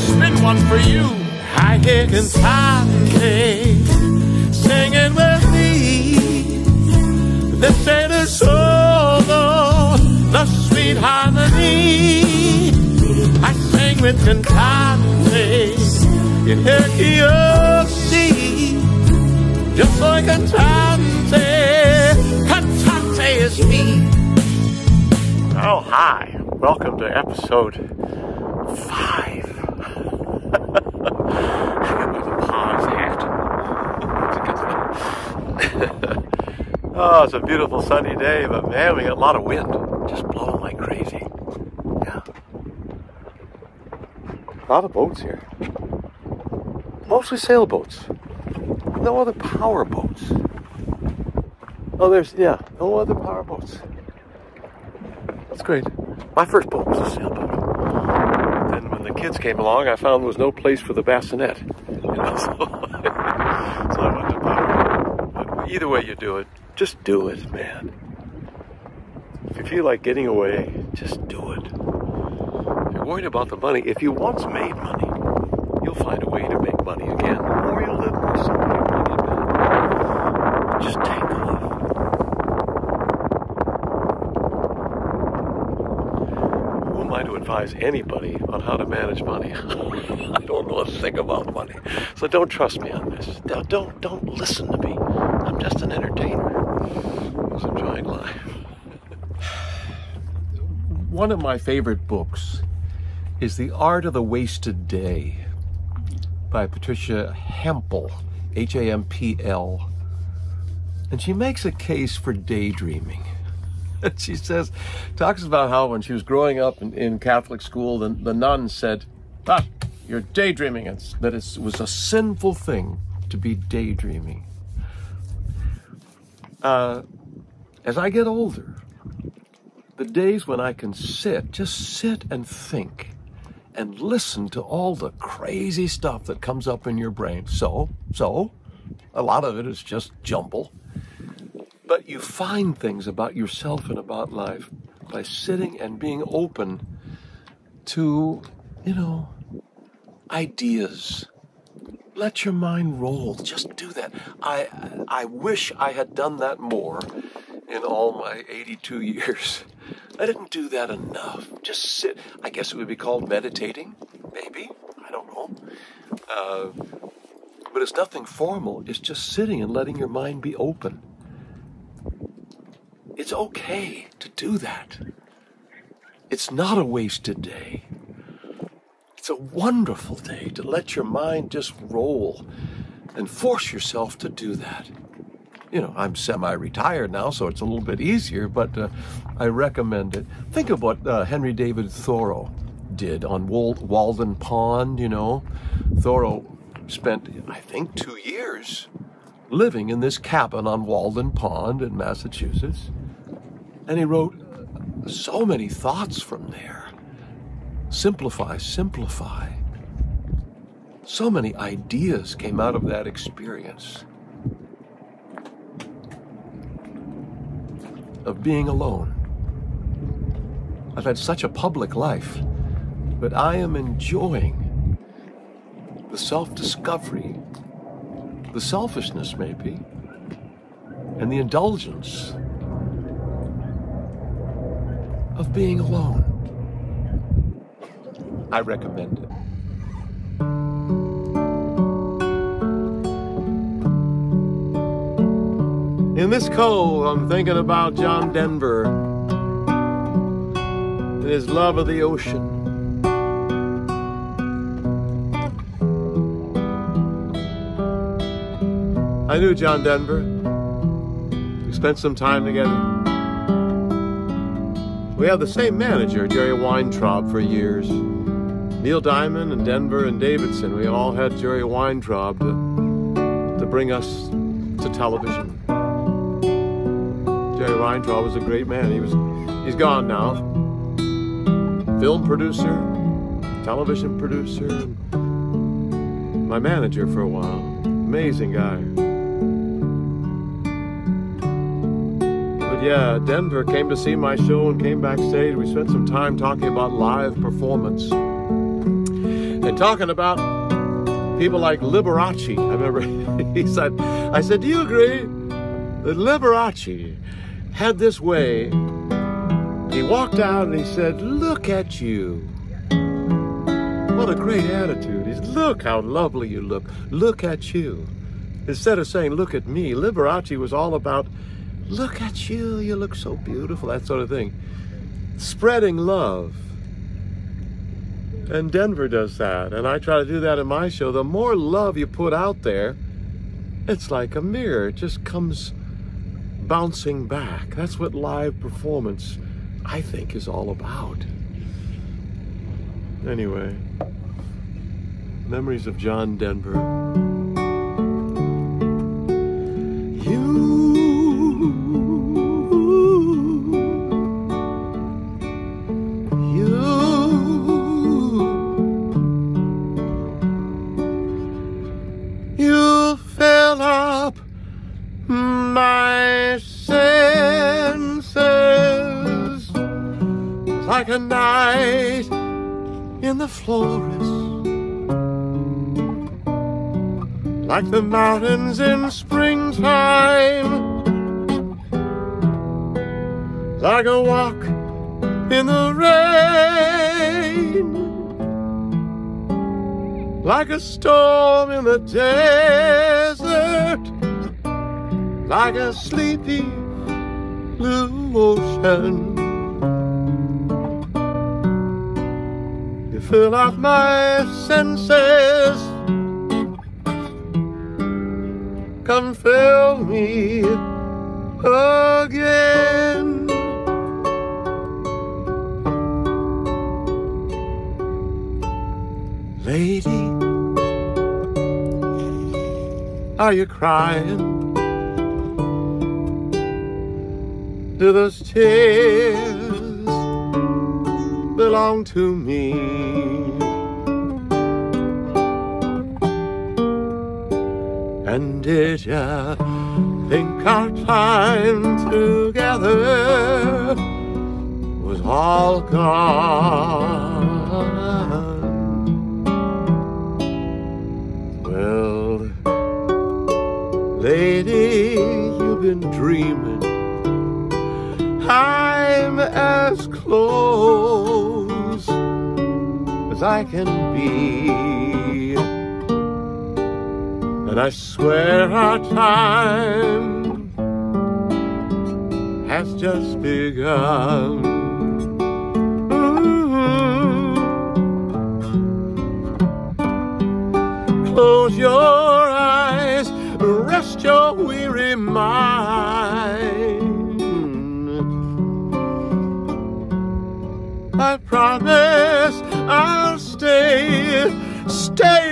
spin one for you. I hear Cantante singing with me. They say the solo, the sweet harmony. I sing with Cantante. You hear Q.C. just like Cantante. Cantante is me. Oh, hi. Welcome to episode 5. Oh, it's a beautiful sunny day, but man, we got a lot of wind. Just blowing like crazy. Yeah. A lot of boats here. Mostly sailboats. No other power boats. Oh, no other power boats. That's great. My first boat was a sailboat. Then when the kids came along, I found there was no place for the bassinet. So I went to power. But either way you do it, just do it, man. If you feel like getting away, just do it. If you're worried about the money, if you once made money, you'll find a way to make money again, or you'll live with somebody bring it back. Just take off. Who am I to advise anybody on how to manage money? I don't know a thing about money, so don't trust me on this. Don't listen to me. I'm just an entertainer who's enjoying life. One of my favorite books is The Art of the Wasted Day by Patricia Hampl, H-A-M-P-L. And she makes a case for daydreaming. She talks about how when she was growing up in Catholic school, the nun said, you're daydreaming, and that it was a sinful thing to be daydreaming. As I get older, the days when I can just sit and think and listen to all the crazy stuff that comes up in your brain. So, a lot of it is just jumble. But you find things about yourself and about life by sitting and being open to, ideas. Let your mind roll. Just do that. I wish I had done that more in all my 82 years. I didn't do that enough. Just sit. I guess it would be called meditating, maybe. I don't know. But it's nothing formal. It's just sitting and letting your mind be open. It's okay to do that. It's not a wasted day. It's a wonderful day to let your mind just roll and force yourself to do that. I'm semi-retired now, so it's a little bit easier, but I recommend it. Think of what Henry David Thoreau did on Walden Pond, Thoreau spent, I think, 2 years living in this cabin on Walden Pond in Massachusetts. And he wrote so many thoughts from there. Simplify, simplify. So many ideas came out of that experience of being alone. I've had such a public life, but I am enjoying the self-discovery, the selfishness maybe, and the indulgence of being alone. I recommend it. In this cold, I'm thinking about John Denver and his love of the ocean. I knew John Denver. We spent some time together. We had the same manager, Jerry Weintraub, for years. Neil Diamond and Denver and Davidson, we all had Jerry Weintraub to bring us to television. Jerry Weintraub was a great man. He's gone now. Film producer, television producer, my manager for a while. Amazing guy. But yeah, Denver came to see my show and came backstage. We spent some time talking about live performance. And talking about people like Liberace. I remember I said, do you agree that Liberace had this way? He walked out and he said, look at you. What a great attitude. He said, look how lovely you look. Look at you. Instead of saying, look at me, Liberace was all about, look at you, you look so beautiful, that sort of thing. Spreading love. And Denver does that, and I try to do that in my show. The more love you put out there, it's like a mirror. It just comes bouncing back. That's what live performance, I think, is all about. Anyway, memories of John Denver. You fill up my senses like a night in the forest, like the mountains in springtime, like a walk in the rain, like a storm in the desert, like a sleepy blue ocean. You fill up my senses, come fill me again. Lady, are you crying? Do those tears belong to me? And did ya think our time together was all gone? Well, lady, you've been dreaming. I'm as close as I can be, and I swear our time has just begun. Close your eyes, rest your weary mind. I promise I'll stay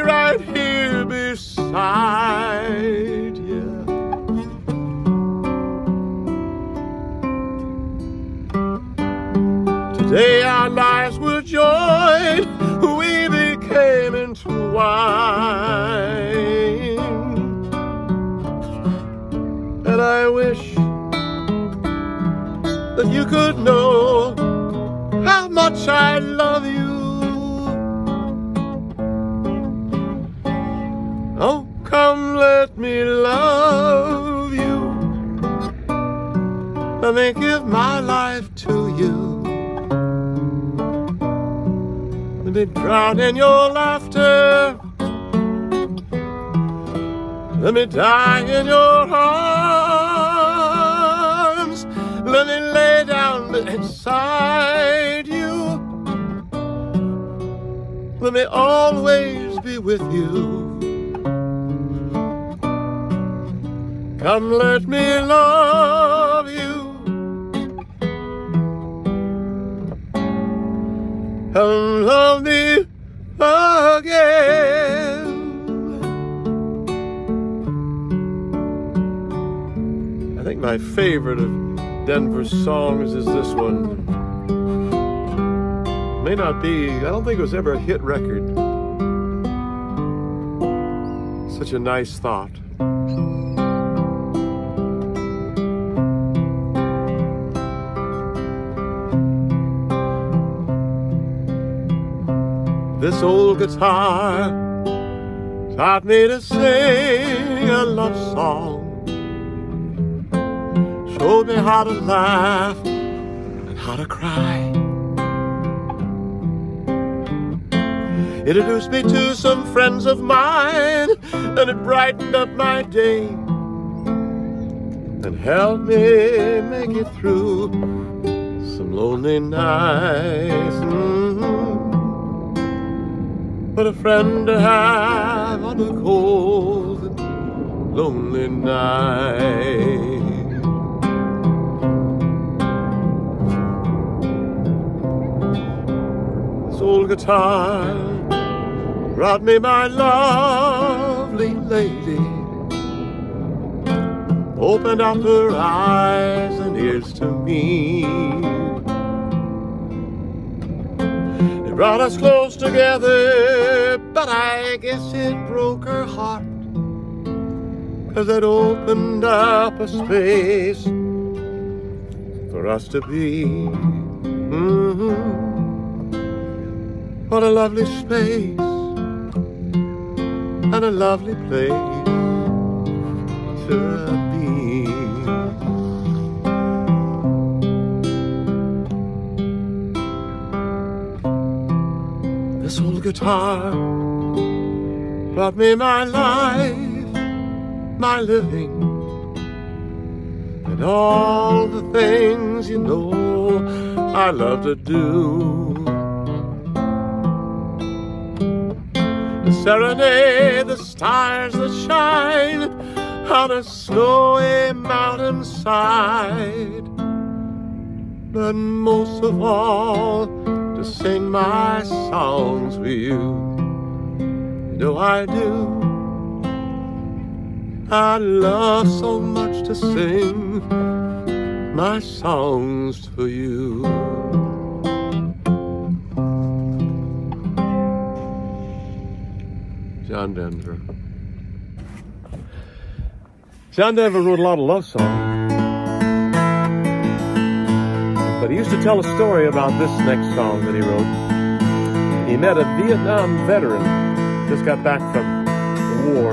right here beside you. Today our lives were joined, we became entwined, and I wish that you could know how much I love you. Oh, come let me love you. Let me give my life to you. Let me drown in your laughter. Let me die in your arms. Let me lay down inside you. Let me always be with you. Come, let me love you. Come, love me again. I think my favorite of Denver's songs is this one. May not be, I don't think it was ever a hit record. Such a nice thought. This old guitar taught me to sing a love song, showed me how to laugh and how to cry, introduced me to some friends of mine, and it brightened up my day and helped me make it through some lonely nights. What a friend to have on a cold and lonely night. This old guitar brought me my lovely lady, opened up her eyes and ears to me. It brought us close together, but I guess it broke her heart, 'cause it opened up a space for us to be. What a lovely space and a lovely place to be. This old guitar brought me my life, my living, and all the things you know I love to do. The serenade the stars that shine on a snowy mountainside, but most of all to sing my songs for you. You know I do. I love so much to sing my songs for you. John Denver. John Denver wrote a lot of love songs, but he used to tell a story about this next song that he wrote. He met a Vietnam veteran, just got back from the war.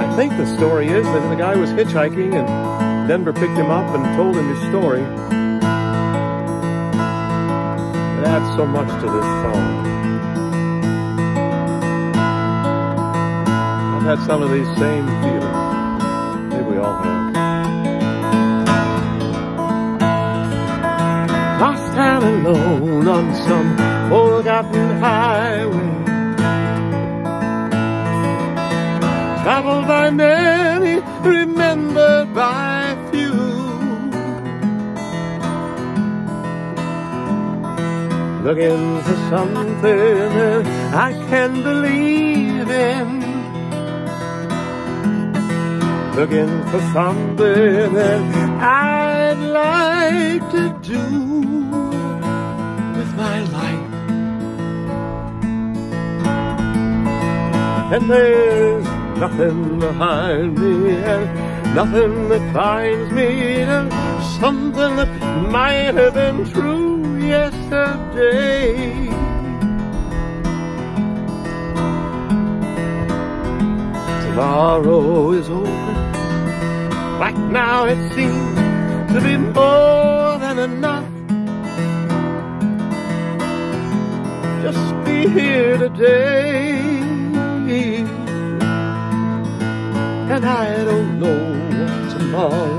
I think the story is that the guy was hitchhiking and Denver picked him up and told him his story. It adds so much to this song. Had some of these same feelings. Maybe we all have. Lost and alone on some forgotten highway, traveled by many, remembered by few. Looking for something that I can believe in, looking for something that I'd like to do with my life. And there's nothing behind me, and nothing that binds me to something that might have been true yesterday. Tomorrow is over. Right now it seems to be more than enough. Just be here today, and I don't know what tomorrow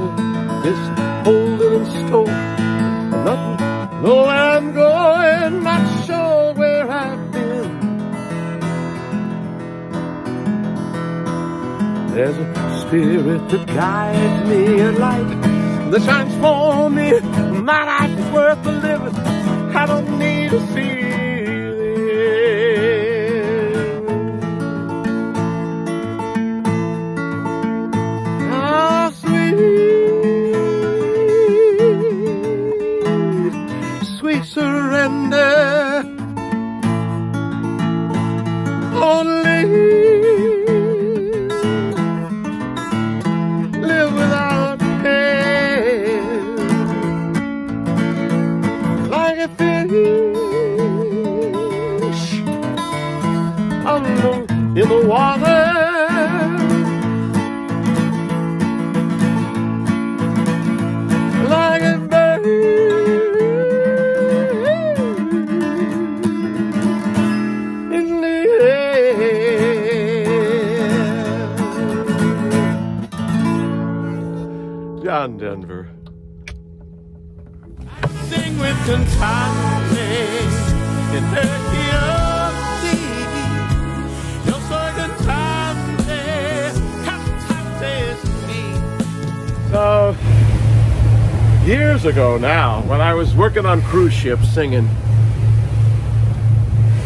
is holding in store. I'm not know where I'm going, not sure where I've been. There's a spirit that guides me, a light that shines for me. My life is worth the living. I don't need a ceiling. Ah, sweet, sweet surrender. Only like a fish in the water. Like a bird in the air. John Denver. I sing with Cantante in Tokyo. Yo soy Cantante, Cantante es mí. So, years ago now, when I was working on cruise ships singing,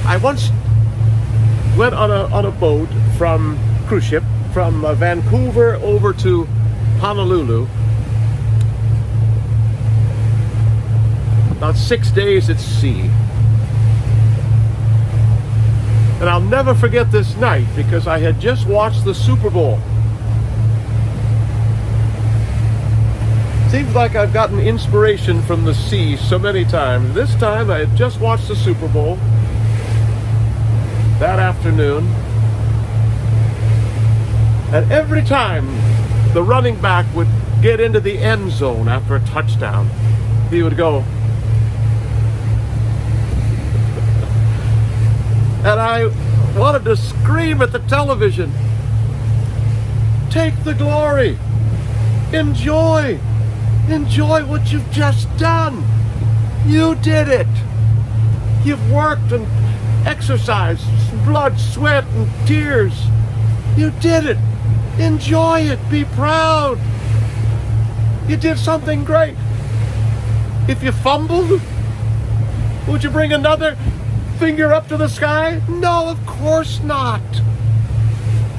I once went on a boat from cruise ship from Vancouver over to Honolulu. About 6 days at sea. And I'll never forget this night because I had just watched the Super Bowl. Seems like I've gotten inspiration from the sea so many times. This time I had just watched the Super Bowl that afternoon. And every time the running back would get into the end zone after a touchdown, he would go, and I wanted to scream at the television, take the glory, enjoy what you've just done. You did it. You've worked and exercised, blood, sweat, and tears. You did it. Enjoy it. Be proud. You did something great. If you fumbled, would you bring another finger up to the sky? No, of course not.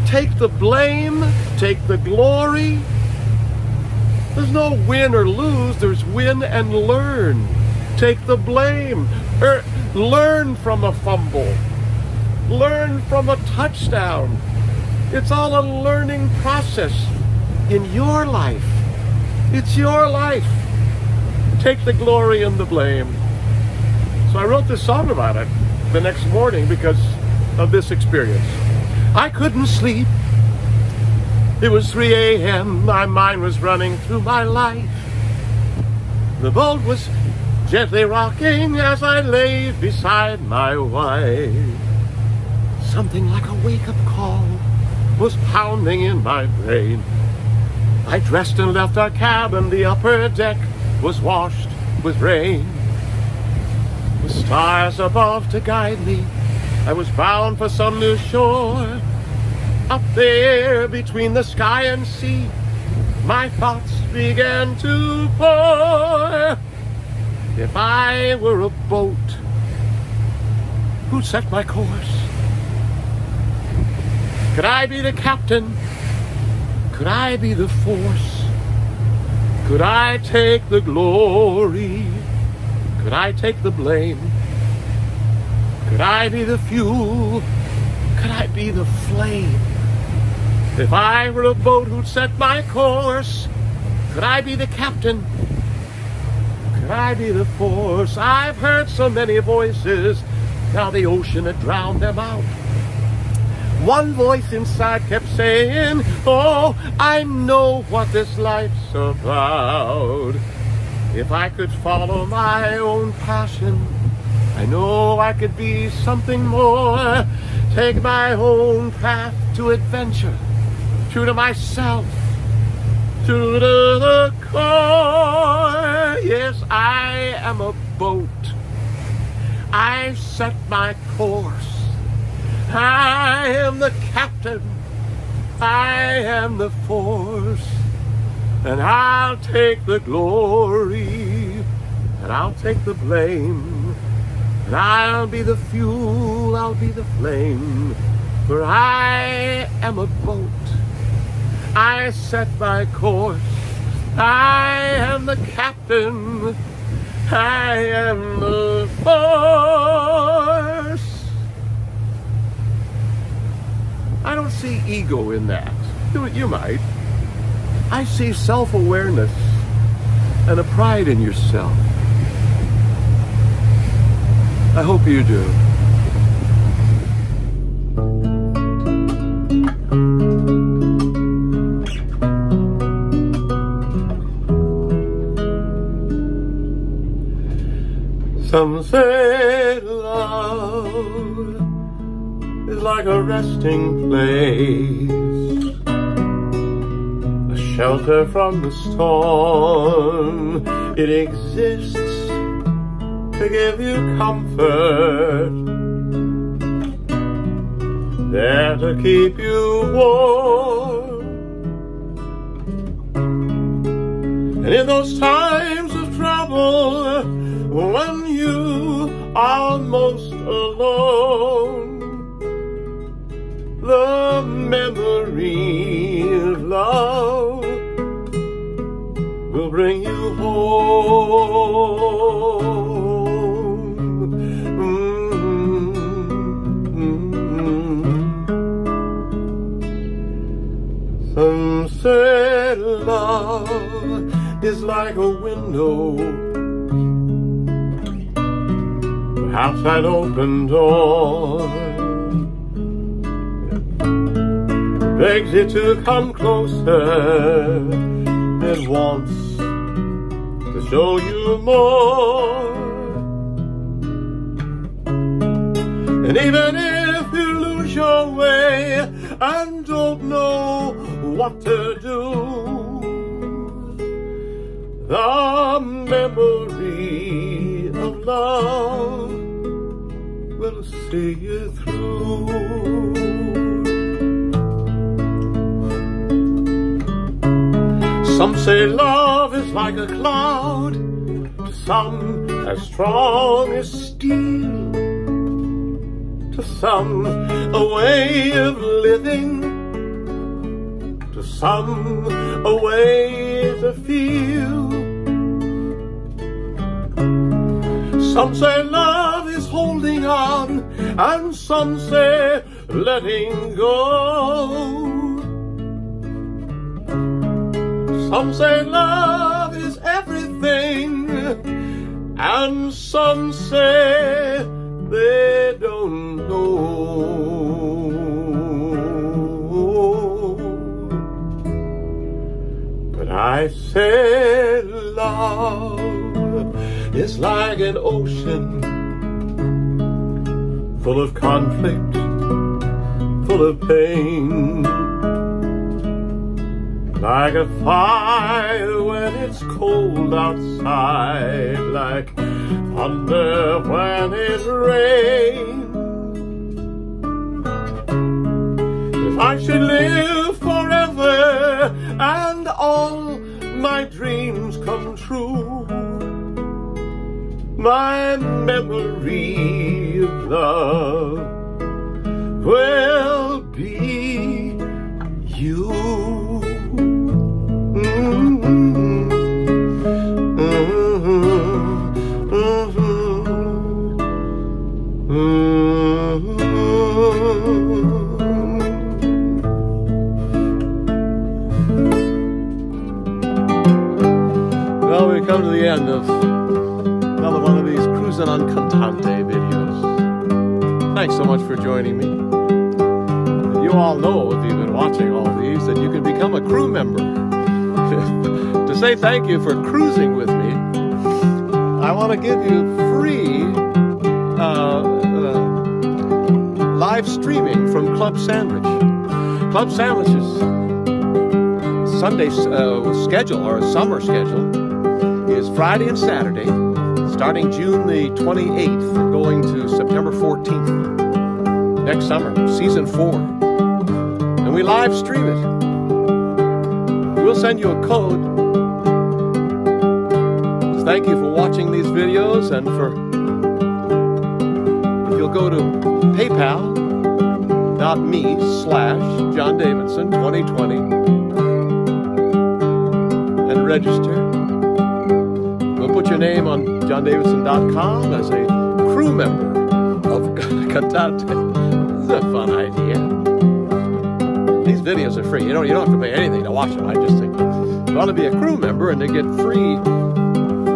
Take the blame, take the glory. There's no win or lose, there's win and learn. Take the blame, learn from a fumble, learn from a touchdown. It's all a learning process in your life. It's your life. Take the glory and the blame. So I wrote this song about it the next morning because of this experience. I couldn't sleep. It was 3 a.m. My mind was running through my life. The boat was gently rocking as I lay beside my wife. Something like a wake-up call was pounding in my brain. I dressed and left our cabin. The upper deck was washed with rain. With stars above to guide me, I was bound for some new shore. Up there between the sky and sea, my thoughts began to pour. If I were a boat, who'd set my course? Could I be the captain? Could I be the force? Could I take the glory? Could I take the blame? Could I be the fuel? Could I be the flame? If I were a boat who'd set my course, could I be the captain? Could I be the force? I've heard so many voices, now the ocean had drowned them out. One voice inside kept saying, oh, I know what this life's about. If I could follow my own passion, I know I could be something more. Take my own path to adventure, true to myself, true to the core. Yes, I am a boat. I've set my course. I am the captain. I am the force. And I'll take the glory, and I'll take the blame, and I'll be the fuel, I'll be the flame, for I am a boat. I set my course. I am the captain. I am the force. I don't see ego in that. You might. I see self-awareness and a pride in yourself. I hope you do. Some say love is like a resting place, a shelter from the storm. It exists to give you comfort, there to keep you warm. And in those times of trouble, when you are most alone, the memory of love will bring you home. Some say love is like a window, perhaps an open door, begs you to come closer. It wants to show you more. And even if you lose your way and don't know what to do, the memory of love will see you through. Some say love is like a cloud, to some as strong as steel, to some a way of living, to some a way to feel. Some say love is holding on, and some say letting go. Some say love is everything, and some say they don't know. But I say love is like an ocean, full of conflict, full of pain, like a fire when it's cold outside, like thunder when it rains. If I should live forever and all my dreams come true, my memory of love will be you. Well, we come to the end of another one of these Cruisin Cantante videos. Thanks so much for joining me. You all know, if you've been watching all these, that you can become a crew member. To say thank you for cruising with me, I want to give you free live streaming from Club Sandwich. Club Sandwich's Sunday schedule, or summer schedule, is Friday and Saturday, starting June the 28th, going to September 14th. Next summer, season 4. And we live stream it. We'll send you a code. So thank you for watching these videos, and if you'll go to paypal.me/JohnDavidson2020 and register. We'll put your name on JohnDavidson.com as a crew member of Cantante. This is a fun idea. These videos are free. You don't have to pay anything to watch them. I just think you ought to be a crew member and to get free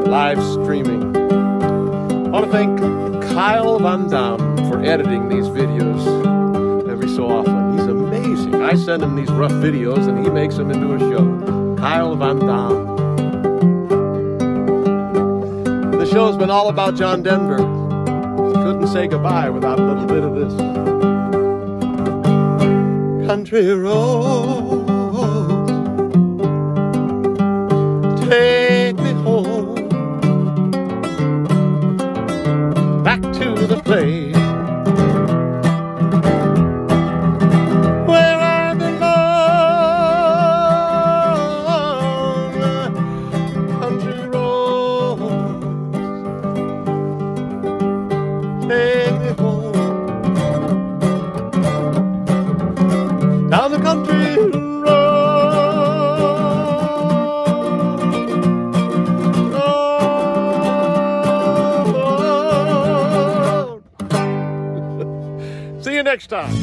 live streaming. I want to thank Kyle Van Damme for editing these videos every so often. He's amazing. I send him these rough videos and he makes them into a show. Kyle Van Damme. The show's been all about John Denver. Couldn't say goodbye without a little bit of this. Country roads, take me home, back to the place where I belong. Country roads, take me home, down the country road. See you next time.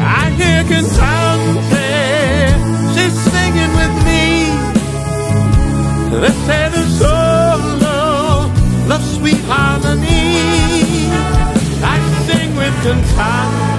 I hear Cantante, she's singing with me. They say the solo, love sweet harmony. I sing with Cantante.